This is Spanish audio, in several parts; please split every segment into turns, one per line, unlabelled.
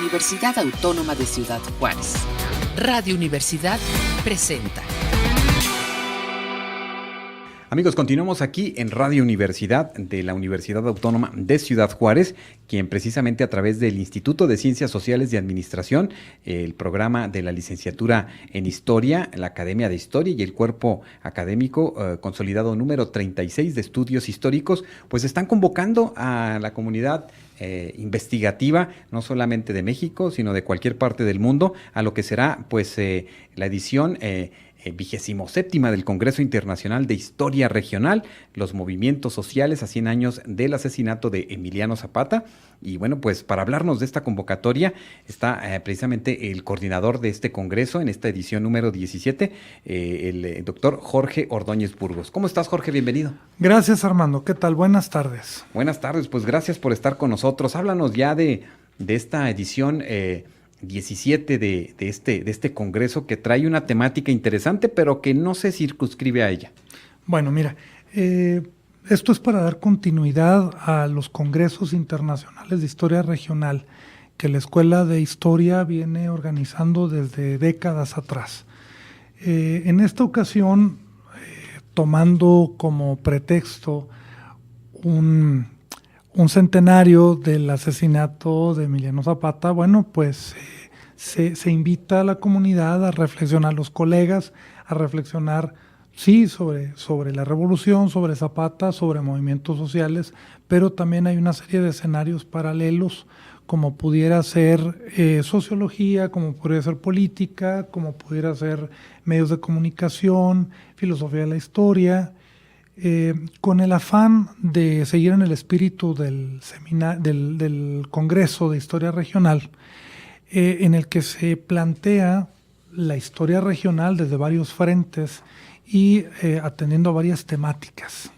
Universidad Autónoma de Ciudad Juárez. Radio Universidad presenta.
Amigos, continuamos aquí en Radio Universidad de la Universidad Autónoma de Ciudad Juárez, quien precisamente a través del Instituto de Ciencias Sociales y Administración, el programa de la licenciatura en Historia, la Academia de Historia y el Cuerpo Académico Consolidado número 36 de Estudios Históricos, pues están convocando a la comunidad investigativa, no solamente de México, sino de cualquier parte del mundo, a lo que será pues la edición 27ª del Congreso Internacional de Historia Regional, los movimientos sociales a 100 años del asesinato de Emiliano Zapata. Y bueno, pues para hablarnos de esta convocatoria está precisamente el coordinador de este congreso en esta edición número 17, el doctor Jorge Ordóñez Burgos. ¿Cómo estás, Jorge? Bienvenido.
Gracias, Armando. ¿Qué tal? Buenas tardes.
Buenas tardes, pues gracias por estar con nosotros. Háblanos ya de esta edición 17 de este congreso, que trae una temática interesante, pero que no se circunscribe a ella.
Bueno, mira, esto es para dar continuidad a los congresos internacionales de historia regional que la Escuela de Historia viene organizando desde décadas atrás. En esta ocasión, tomando como pretexto un centenario del asesinato de Emiliano Zapata, bueno, pues se invita a la comunidad a reflexionar, a los colegas a reflexionar, sí, sobre la revolución, sobre Zapata, sobre movimientos sociales, pero también hay una serie de escenarios paralelos, como pudiera ser sociología, como pudiera ser política, como pudiera ser medios de comunicación, filosofía de la historia, con el afán de seguir en el espíritu del Congreso de Historia Regional, en el que se plantea la historia regional desde varios frentes y atendiendo a varias temáticas.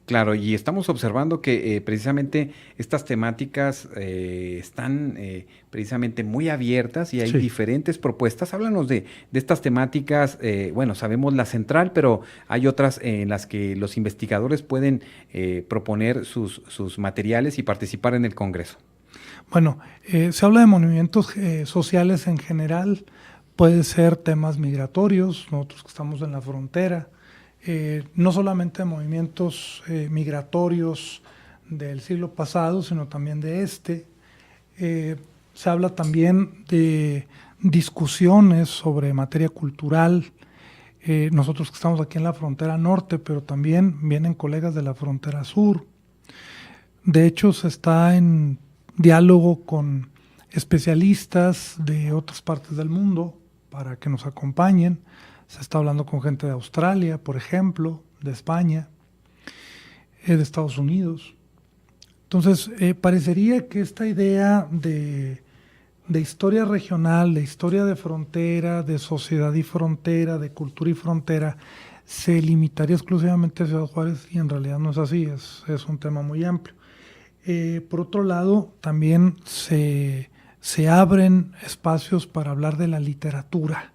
Claro, y estamos observando que precisamente estas temáticas están precisamente muy abiertas y hay diferentes propuestas. Háblanos de estas temáticas. Bueno, sabemos la central, pero hay otras en las que los investigadores pueden proponer sus materiales y participar en el Congreso.
Bueno, se habla de movimientos sociales en general, puede ser temas migratorios, nosotros que estamos en la frontera, no solamente de movimientos migratorios del siglo pasado, sino también de este. Se habla también de discusiones sobre materia cultural, nosotros que estamos aquí en la frontera norte, pero también vienen colegas de la frontera sur. De hecho, se está en diálogo con especialistas de otras partes del mundo para que nos acompañen. Se está hablando con gente de Australia, por ejemplo, de España, de Estados Unidos. Entonces, parecería que esta idea de historia regional, de historia de frontera, de sociedad y frontera, de cultura y frontera, se limitaría exclusivamente a Ciudad Juárez, y en realidad no es así, es un tema muy amplio. Por otro lado, también se abren espacios para hablar de la literatura.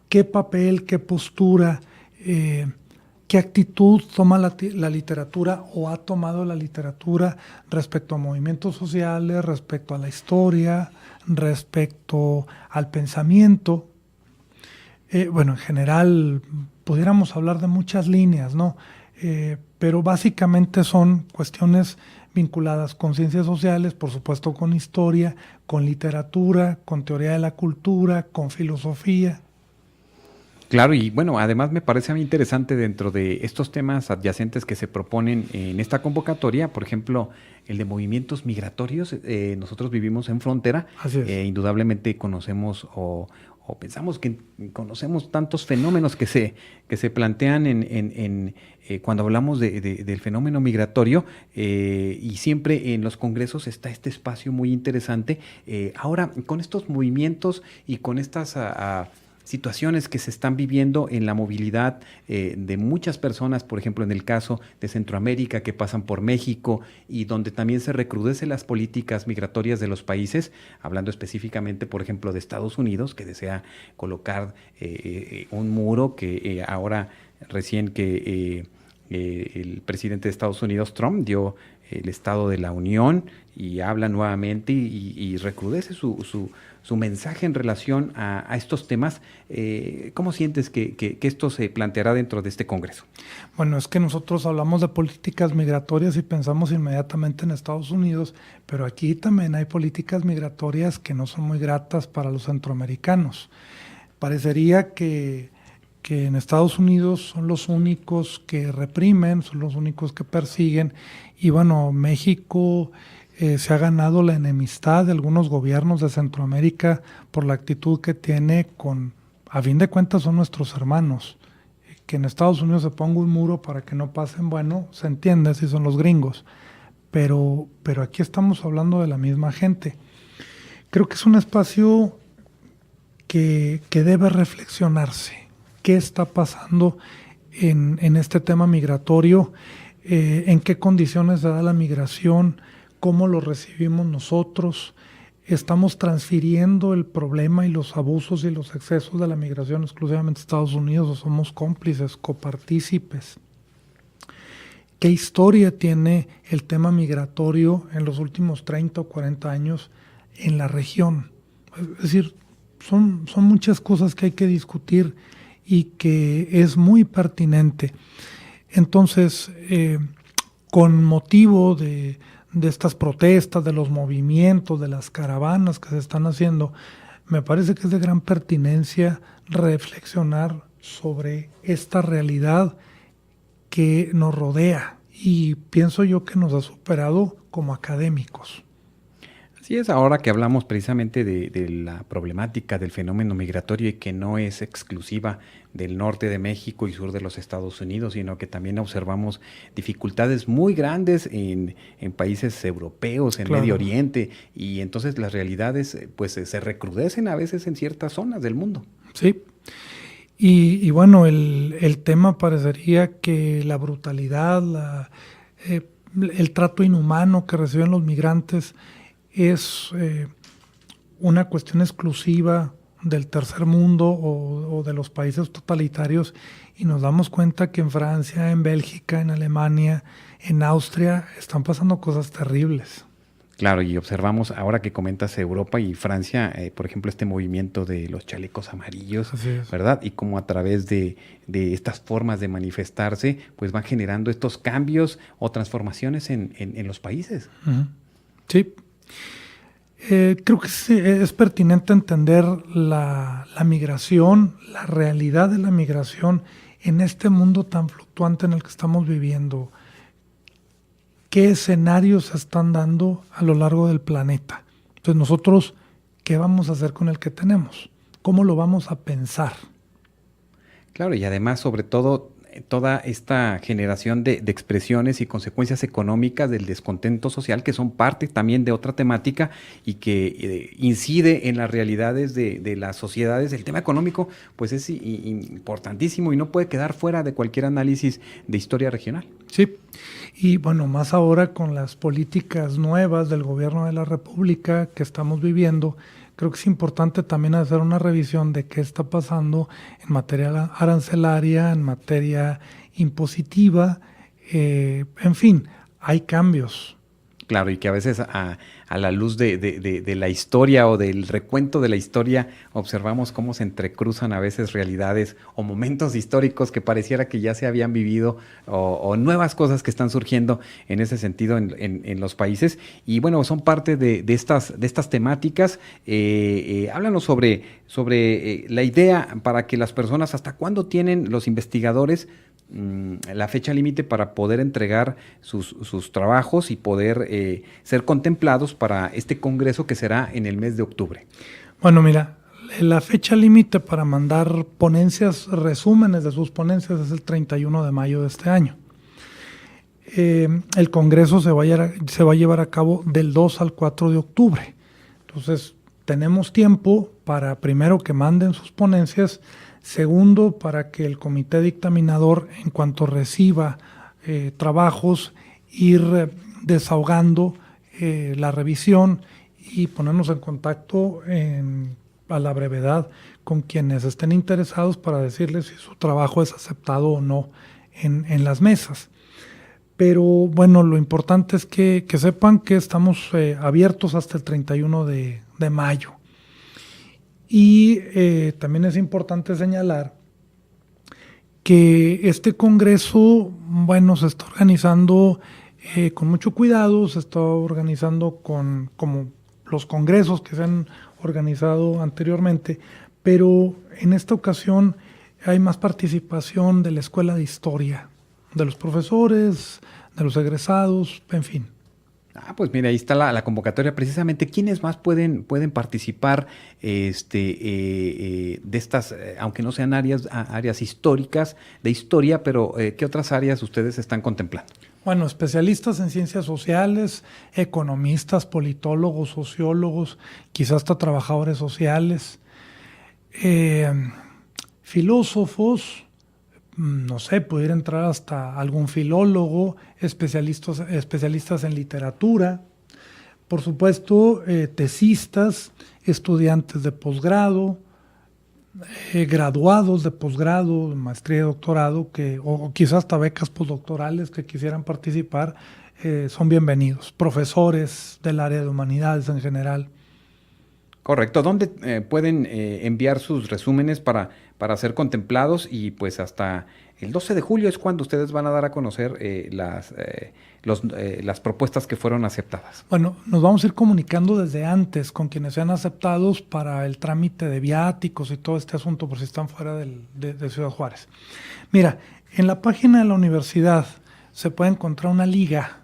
¿Qué papel, qué postura, qué actitud toma la literatura o ha tomado la literatura respecto a movimientos sociales, respecto a la historia, respecto al pensamiento? Bueno, en general pudiéramos hablar de muchas líneas, ¿no? Pero básicamente son cuestiones vinculadas con ciencias sociales, por supuesto con historia, con literatura, con teoría de la cultura, con filosofía.
Claro, y bueno, además me parece a mí interesante dentro de estos temas adyacentes que se proponen en esta convocatoria, por ejemplo, el de movimientos migratorios. Nosotros vivimos en frontera, indudablemente conocemos o pensamos que conocemos tantos fenómenos que se plantean cuando hablamos del fenómeno migratorio, y siempre en los congresos está este espacio muy interesante. Ahora, con estos movimientos y con estas situaciones que se están viviendo en la movilidad de muchas personas, por ejemplo, en el caso de Centroamérica, que pasan por México y donde también se recrudecen las políticas migratorias de los países, hablando específicamente, por ejemplo, de Estados Unidos, que desea colocar un muro que ahora recién que el presidente de Estados Unidos, Trump, dio el Estado de la Unión y habla nuevamente y recrudece su mensaje en relación a estos temas. ¿Cómo sientes que esto se planteará dentro de este Congreso?
Bueno, es que nosotros hablamos de políticas migratorias y pensamos inmediatamente en Estados Unidos, pero aquí también hay políticas migratorias que no son muy gratas para los centroamericanos. Parecería que en Estados Unidos son los únicos que reprimen, son los únicos que persiguen, y bueno, México se ha ganado la enemistad de algunos gobiernos de Centroamérica por la actitud que tiene con, a fin de cuentas son nuestros hermanos. Que en Estados Unidos se ponga un muro para que no pasen, bueno, se entiende si son los gringos, pero aquí estamos hablando de la misma gente. Creo que es un espacio que debe reflexionarse. ¿Qué está pasando en este tema migratorio? ¿En qué condiciones se da la migración? ¿Cómo lo recibimos nosotros? ¿Estamos transfiriendo el problema y los abusos y los excesos de la migración exclusivamente a Estados Unidos o somos cómplices, copartícipes? ¿Qué historia tiene el tema migratorio en los últimos 30 o 40 años en la región? Es decir, son muchas cosas que hay que discutir y que es muy pertinente. Entonces, con motivo de estas protestas, de los movimientos, de las caravanas que se están haciendo, me parece que es de gran pertinencia reflexionar sobre esta realidad que nos rodea y pienso yo que nos ha superado como académicos.
Así es, ahora que hablamos precisamente de la problemática del fenómeno migratorio y que no es exclusiva del norte de México y sur de los Estados Unidos, sino que también observamos dificultades muy grandes en países europeos, en Medio Oriente, y entonces las realidades pues se recrudecen a veces en ciertas zonas del mundo.
Sí, y bueno, el tema parecería que la brutalidad, el trato inhumano que reciben los migrantes es una cuestión exclusiva del tercer mundo o de los países totalitarios, y nos damos cuenta que en Francia, en Bélgica, en Alemania, en Austria están pasando cosas terribles.
Claro, y observamos ahora que comentas Europa y Francia, por ejemplo, este movimiento de los chalecos amarillos, ¿verdad? Y cómo a través de estas formas de manifestarse, pues van generando estos cambios o transformaciones en los países.
Uh-huh. Sí. Creo que es pertinente entender la migración, la realidad de la migración en este mundo tan fluctuante en el que estamos viviendo. ¿Qué escenarios se están dando a lo largo del planeta? Entonces nosotros, ¿qué vamos a hacer con el que tenemos? ¿Cómo lo vamos a pensar?
Claro, y además, sobre todo, toda esta generación de expresiones y consecuencias económicas del descontento social, que son parte también de otra temática y que incide en las realidades de las sociedades. El tema económico pues es importantísimo y no puede quedar fuera de cualquier análisis de historia regional.
Sí, y bueno, más ahora con las políticas nuevas del gobierno de la República que estamos viviendo, creo que es importante también hacer una revisión de qué está pasando en materia arancelaria, en materia impositiva, en fin, hay cambios.
Claro, y que a veces a la luz de la historia o del recuento de la historia observamos cómo se entrecruzan a veces realidades o momentos históricos que pareciera que ya se habían vivido o nuevas cosas que están surgiendo en ese sentido en los países. Y bueno, son parte de estas temáticas. Háblanos sobre la idea para que las personas, ¿hasta cuándo tienen los investigadores la fecha límite para poder entregar sus trabajos y poder ser contemplados para este congreso que será en el mes de octubre?
Bueno, mira, la fecha límite para mandar ponencias, resúmenes de sus ponencias, es el 31 de mayo de este año. El congreso se va a llevar a cabo del 2 al 4 de octubre. Entonces, tenemos tiempo para, primero, que manden sus ponencias. Segundo, para que el comité dictaminador, en cuanto reciba trabajos, ir desahogando la revisión y ponernos en contacto a la brevedad con quienes estén interesados para decirles si su trabajo es aceptado o no en las mesas. Pero bueno, lo importante es que sepan que estamos abiertos hasta el 31 de mayo. Y también es importante señalar que este congreso, bueno, se está organizando con mucho cuidado, se está organizando como los congresos que se han organizado anteriormente, pero en esta ocasión hay más participación de la Escuela de Historia, de los profesores, de los egresados, en fin.
Pues mira, ahí está la convocatoria. Precisamente, ¿quiénes más pueden participar de estas, aunque no sean áreas históricas, de historia, pero qué otras áreas ustedes están contemplando?
Bueno, especialistas en ciencias sociales, economistas, politólogos, sociólogos, quizás hasta trabajadores sociales, filósofos, no sé, pudiera entrar hasta algún filólogo, especialistas en literatura, por supuesto, tesistas, estudiantes de posgrado, graduados de posgrado, maestría y doctorado, o quizás hasta becas postdoctorales que quisieran participar, son bienvenidos. Profesores del área de humanidades en general.
Correcto. ¿Dónde pueden enviar sus resúmenes para ser contemplados? Y pues hasta el 12 de julio es cuando ustedes van a dar a conocer las propuestas que fueron aceptadas.
Bueno, nos vamos a ir comunicando desde antes con quienes sean aceptados para el trámite de viáticos y todo este asunto, por si están fuera de Ciudad Juárez. Mira, en la página de la universidad se puede encontrar una liga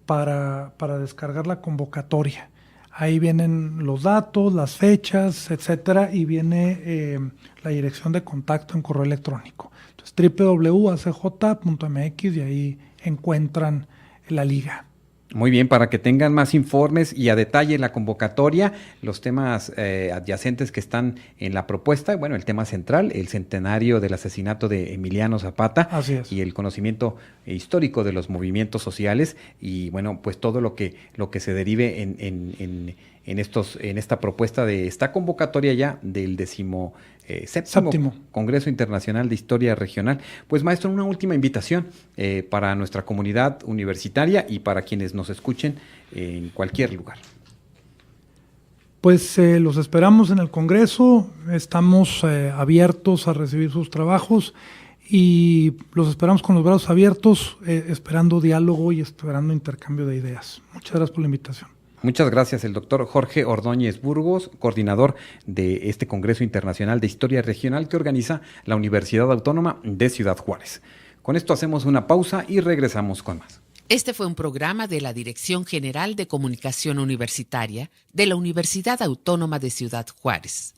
para descargar la convocatoria. Ahí vienen los datos, las fechas, etcétera, y viene la dirección de contacto en correo electrónico. Entonces, www.acj.mx, y ahí encuentran la liga.
Muy bien, para que tengan más informes y a detalle la convocatoria, los temas adyacentes que están en la propuesta, bueno, el tema central, el centenario del asesinato de Emiliano Zapata.
Así es.
Y el conocimiento histórico de los movimientos sociales y, bueno, pues todo lo que se derive en esta propuesta de esta convocatoria ya del 17º Congreso Internacional de Historia Regional. Pues, maestro, una última invitación para nuestra comunidad universitaria y para quienes nos escuchen en cualquier lugar.
Pues los esperamos en el Congreso, estamos abiertos a recibir sus trabajos y los esperamos con los brazos abiertos, esperando diálogo y esperando intercambio de ideas. Muchas gracias por la invitación.
Muchas gracias, el doctor Jorge Ordóñez Burgos, coordinador de este Congreso Internacional de Historia Regional que organiza la Universidad Autónoma de Ciudad Juárez. Con esto hacemos una pausa y regresamos con más.
Este fue un programa de la Dirección General de Comunicación Universitaria de la Universidad Autónoma de Ciudad Juárez.